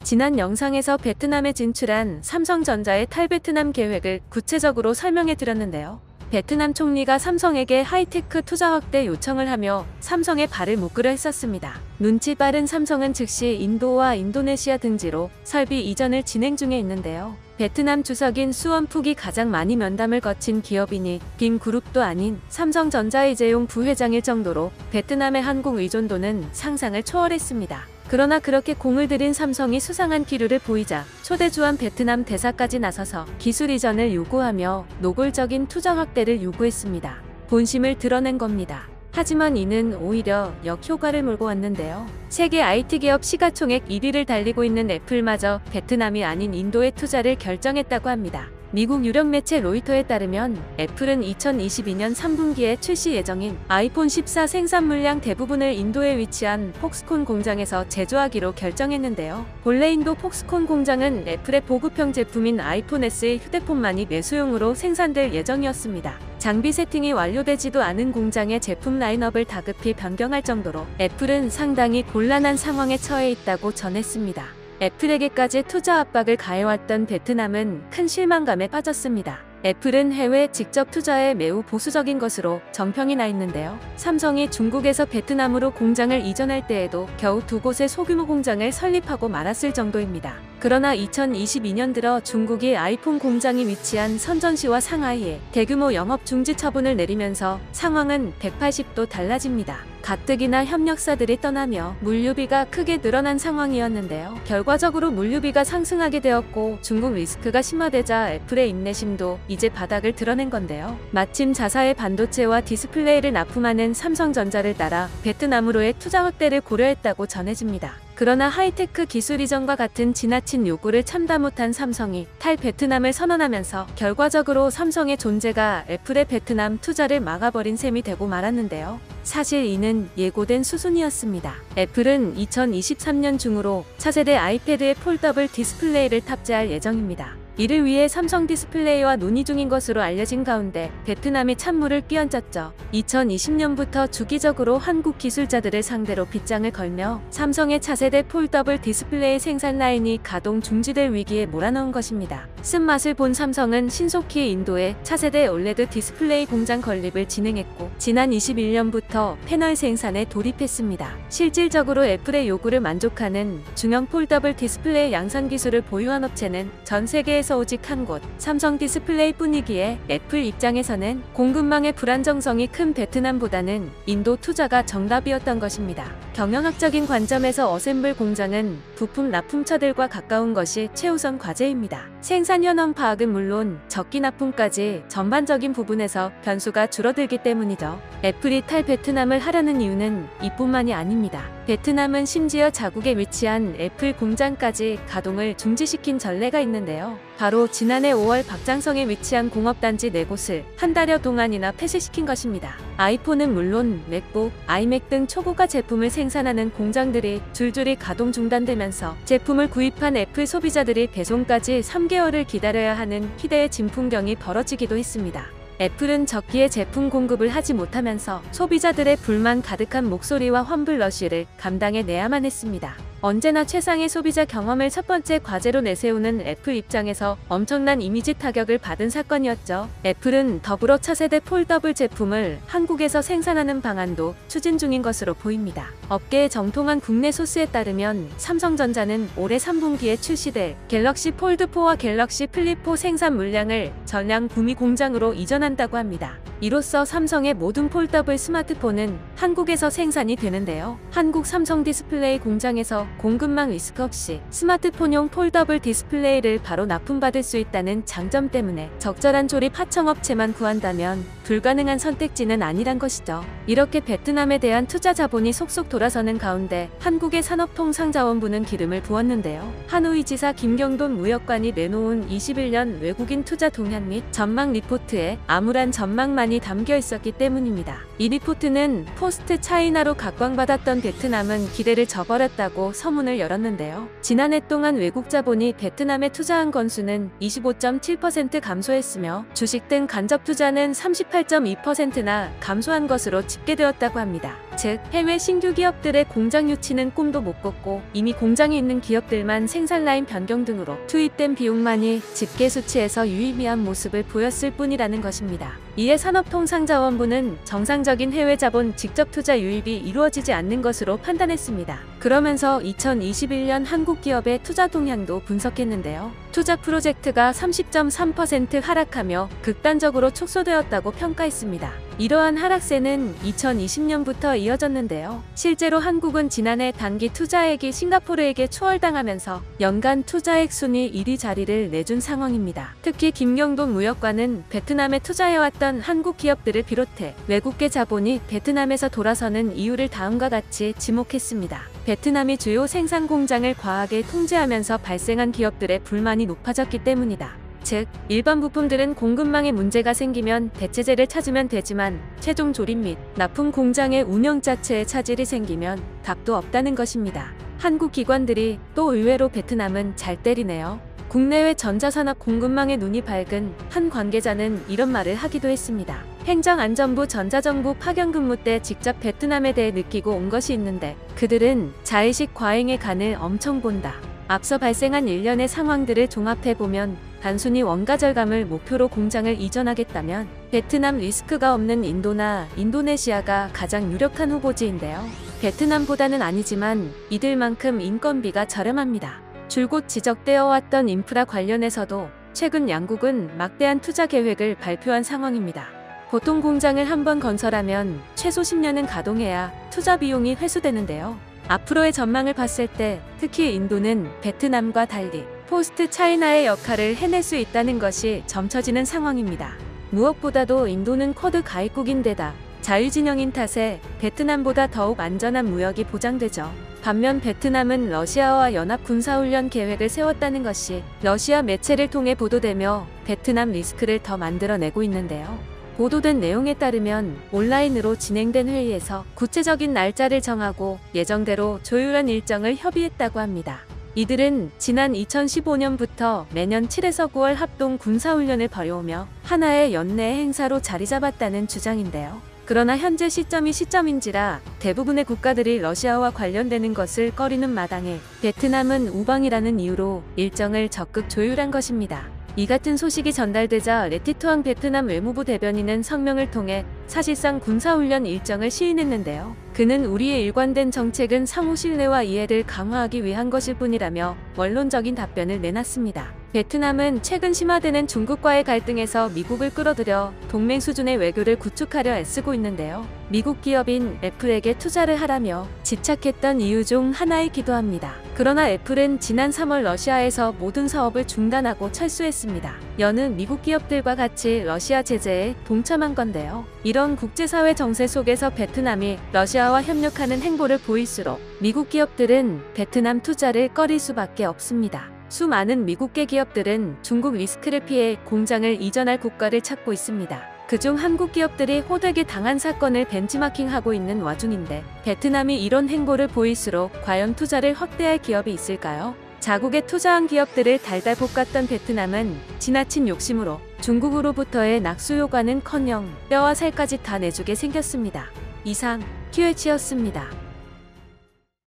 지난 영상에서 베트남에 진출한 삼성전자의 탈베트남 계획을 구체적으로 설명해 드렸는데요. 베트남 총리가 삼성에게 하이테크 투자 확대 요청을 하며 삼성의 발을 묶으려 했었습니다. 눈치 빠른 삼성은 즉시 인도와 인도네시아 등지로 설비 이전을 진행 중에 있는데요. 베트남 주석인 수원푹이 가장 많이 면담을 거친 기업이니 빔 그룹도 아닌 삼성전자 이재용 부회장일 정도로 베트남의 한국 의존도는 상상을 초월했습니다. 그러나 그렇게 공을 들인 삼성이 수상한 기류를 보이자 초대주한 베트남 대사까지 나서서 기술 이전을 요구하며 노골적인 투자 확대를 요구했습니다. 본심을 드러낸 겁니다. 하지만 이는 오히려 역효과를 몰고 왔는데요. 세계 IT 기업 시가총액 1위를 달리고 있는 애플마저 베트남이 아닌 인도에 투자를 결정했다고 합니다. 미국 유력 매체 로이터에 따르면 애플은 2022년 3분기에 출시 예정인 아이폰 14 생산 물량 대부분을 인도에 위치한 폭스콘 공장에서 제조하기로 결정했는데요. 본래 인도 폭스콘 공장은 애플의 보급형 제품인 아이폰 S의 휴대폰만이 내수용으로 생산될 예정이었습니다. 장비 세팅이 완료되지도 않은 공장의 제품 라인업을 다급히 변경할 정도로 애플은 상당히 곤란한 상황에 처해 있다고 전했습니다. 애플에게까지 투자 압박을 가해왔던 베트남은 큰 실망감에 빠졌습니다. 애플은 해외 직접 투자에 매우 보수적인 것으로 정평이 나 있는데요. 삼성이 중국에서 베트남으로 공장을 이전할 때에도 겨우 2곳의 소규모 공장을 설립하고 말았을 정도입니다. 그러나 2022년 들어 중국이 아이폰 공장이 위치한 선전시와 상하이에 대규모 영업 중지 처분을 내리면서 상황은 180도 달라집니다. 가뜩이나 협력사들이 떠나며 물류비가 크게 늘어난 상황이었는데요. 결과적으로 물류비가 상승하게 되었고 중국 리스크가 심화되자 애플의 인내심도 이제 바닥을 드러낸 건데요. 마침 자사의 반도체와 디스플레이를 납품하는 삼성전자를 따라 베트남으로의 투자 확대를 고려했다고 전해집니다. 그러나 하이테크 기술 이전과 같은 지나친 요구를 참다 못한 삼성이 탈베트남을 선언하면서 결과적으로 삼성의 존재가 애플의 베트남 투자를 막아버린 셈이 되고 말았는데요. 사실 이는 예고된 수순이었습니다. 애플은 2023년 중으로 차세대 아이패드에 폴더블 디스플레이를 탑재할 예정입니다. 이를 위해 삼성 디스플레이와 논의 중인 것으로 알려진 가운데 베트남이 찬물을 끼얹었죠. 2020년부터 주기적으로 한국 기술자들을 상대로 빗장을 걸며 삼성의 차세대 폴더블 디스플레이 생산 라인이 가동 중지될 위기에 몰아넣은 것입니다. 쓴맛을 본 삼성은 신속히 인도에 차세대 올레드 디스플레이 공장 건립을 진행했고 지난 21년부터 패널 생산에 돌입했습니다. 실질적으로 애플의 요구를 만족하는 중형 폴더블 디스플레이 양산 기술을 보유한 업체는 전 세계에서 오직 한 곳, 삼성 디스플레이 뿐이기에 애플 입장에서는 공급망의 불안정성이 큰 베트남보다는 인도 투자가 정답이었던 것입니다. 경영학적인 관점에서 어셈블 공장은 부품 납품처들과 가까운 것이 최우선 과제입니다. 생산 현황 파악은 물론 적기 납품까지 전반적인 부분에서 변수가 줄어들기 때문이죠. 애플이 탈베트남을 하려는 이유는 이뿐만이 아닙니다. 베트남은 심지어 자국에 위치한 애플 공장까지 가동을 중지시킨 전례가 있는데요. 바로 지난해 5월 박장성에 위치한 공업단지 4곳을 한 달여 동안이나 폐쇄시킨 것입니다. 아이폰은 물론 맥북, 아이맥 등 초고가 제품을 생산하는 공장들이 줄줄이 가동 중단되면서 제품을 구입한 애플 소비자들이 배송까지 3개월을 기다려야 하는 희대의 진풍경이 벌어지기도 했습니다. 애플은 적기에 제품 공급을 하지 못하면서 소비자들의 불만 가득한 목소리와 환불러쉬를 감당해내야만 했습니다. 언제나 최상의 소비자 경험을 첫 번째 과제로 내세우는 애플 입장에서 엄청난 이미지 타격을 받은 사건이었죠. 애플은 더불어 차세대 폴더블 제품을 한국에서 생산하는 방안도 추진 중인 것으로 보입니다. 업계의 정통한 국내 소스에 따르면 삼성전자는 올해 3분기에 출시될 갤럭시 폴드4와 갤럭시 플립4 생산 물량을 전량 구미 공장으로 이전한다고 합니다. 이로써 삼성의 모든 폴더블 스마트폰은 한국에서 생산이 되는데요. 한국 삼성 디스플레이 공장에서 공급망 리스크 없이 스마트폰용 폴더블 디스플레이를 바로 납품받을 수 있다는 장점 때문에 적절한 조립 하청업체만 구한다면 불가능한 선택지는 아니란 것이죠. 이렇게 베트남에 대한 투자 자본이 속속 돌아서는 가운데 한국의 산업통상자원부는 기름을 부었는데요. 하노이 지사 김경돈 무역관이 내놓은 21년 외국인 투자 동향 및 전망 리포트에 암울한 전망만이 담겨 있었기 때문입니다. 이 리포트는 포스트 차이나로 각광받았던 베트남은 기대를 저버렸다고 서문을 열었는데요. 지난해 동안 외국 자본이 베트남에 투자한 건수는 25.7% 감소했으며 주식 등 간접 투자는 38.2%나 감소한 것으로 집계되었다고 합니다. 즉 해외 신규 기업들의 공장 유치는 꿈도 못 꿨고 이미 공장이 있는 기업들만 생산 라인 변경 등으로 투입된 비용만이 집계 수치에서 유의미한 모습을 보였을 뿐이라는 것입니다. 이에 산업통상자원부는 정상적인 해외 자본 직접 투자 유입이 이루어지지 않는 것으로 판단했습니다. 그러면서 2021년 한국 기업의 투자 동향도 분석했는데요. 투자 프로젝트가 30.3% 하락하며 극단적으로 축소되었다고 평가했습니다. 이러한 하락세는 2020년부터 이어졌는데요. 실제로 한국은 지난해 단기 투자액이 싱가포르에게 추월당하면서 연간 투자액 순위 1위 자리를 내준 상황입니다. 특히 김경돈 무역관은 베트남에 투자해왔던 한국 기업들을 비롯해 외국계 자본이 베트남에서 돌아서는 이유를 다음과 같이 지목했습니다. 베트남이 주요 생산 공장을 과하게 통제하면서 발생한 기업들의 불만이 높아졌기 때문이다. 즉, 일반 부품들은 공급망에 문제가 생기면 대체제를 찾으면 되지만 최종 조립 및 납품 공장의 운영 자체에 차질이 생기면 답도 없다는 것입니다. 한국 기관들이 또 의외로 베트남은 잘 때리네요. 국내외 전자산업 공급망에 눈이 밝은 한 관계자는 이런 말을 하기도 했습니다. 행정안전부 전자정부 파견 근무 때 직접 베트남에 대해 느끼고 온 것이 있는데 그들은 자의식 과잉의 간을 엄청 본다. 앞서 발생한 일련의 상황들을 종합해보면 단순히 원가 절감을 목표로 공장을 이전하겠다면 베트남 리스크가 없는 인도나 인도네시아가 가장 유력한 후보지인데요. 베트남보다는 아니지만 이들만큼 인건비가 저렴합니다. 줄곧 지적되어 왔던 인프라 관련해서도 최근 양국은 막대한 투자 계획을 발표한 상황입니다. 보통 공장을 한번 건설하면 최소 10년은 가동해야 투자 비용이 회수되는데요. 앞으로의 전망을 봤을 때 특히 인도는 베트남과 달리 포스트 차이나의 역할을 해낼 수 있다는 것이 점쳐지는 상황입니다. 무엇보다도 인도는 쿼드 가입국인데다 자유진영인 탓에 베트남보다 더욱 안전한 무역이 보장되죠. 반면 베트남은 러시아와 연합 군사훈련 계획을 세웠다는 것이 러시아 매체를 통해 보도되며 베트남 리스크를 더 만들어내고 있는데요. 보도된 내용에 따르면 온라인으로 진행된 회의에서 구체적인 날짜를 정하고 예정대로 조율한 일정을 협의했다고 합니다. 이들은 지난 2015년부터 매년 7에서 9월 합동 군사훈련을 벌여오며 하나의 연내 행사로 자리 잡았다는 주장인데요. 그러나 현재 시점이 시점인지라 대부분의 국가들이 러시아와 관련되는 것을 꺼리는 마당에 베트남은 우방이라는 이유로 일정을 적극 조율한 것입니다. 이 같은 소식이 전달되자 레티투앙 베트남 외무부 대변인은 성명을 통해 사실상 군사훈련 일정을 시인했는데요. 그는 우리의 일관된 정책은 상호 신뢰와 이해를 강화하기 위한 것일 뿐이라며 원론적인 답변을 내놨습니다. 베트남은 최근 심화되는 중국과의 갈등에서 미국을 끌어들여 동맹 수준의 외교를 구축하려 애쓰고 있는데요. 미국 기업인 애플에게 투자를 하라며 집착했던 이유 중 하나이기도 합니다. 그러나 애플은 지난 3월 러시아에서 모든 사업을 중단하고 철수했습니다. 여는 미국 기업들과 같이 러시아 제재에 동참한 건데요. 이런 국제사회 정세 속에서 베트남이 러시아와 협력하는 행보를 보일수록 미국 기업들은 베트남 투자를 꺼릴 수밖에 없습니다. 수많은 미국계 기업들은 중국 리스크를 피해 공장을 이전할 국가를 찾고 있습니다. 그중 한국 기업들이 호되게 당한 사건을 벤치마킹하고 있는 와중인데 베트남이 이런 행보를 보일수록 과연 투자를 확대할 기업이 있을까요? 자국에 투자한 기업들을 달달 볶았던 베트남은 지나친 욕심으로 중국으로부터의 낙수 요구는커녕 뼈와 살까지 다 내주게 생겼습니다. 이상 QH였습니다.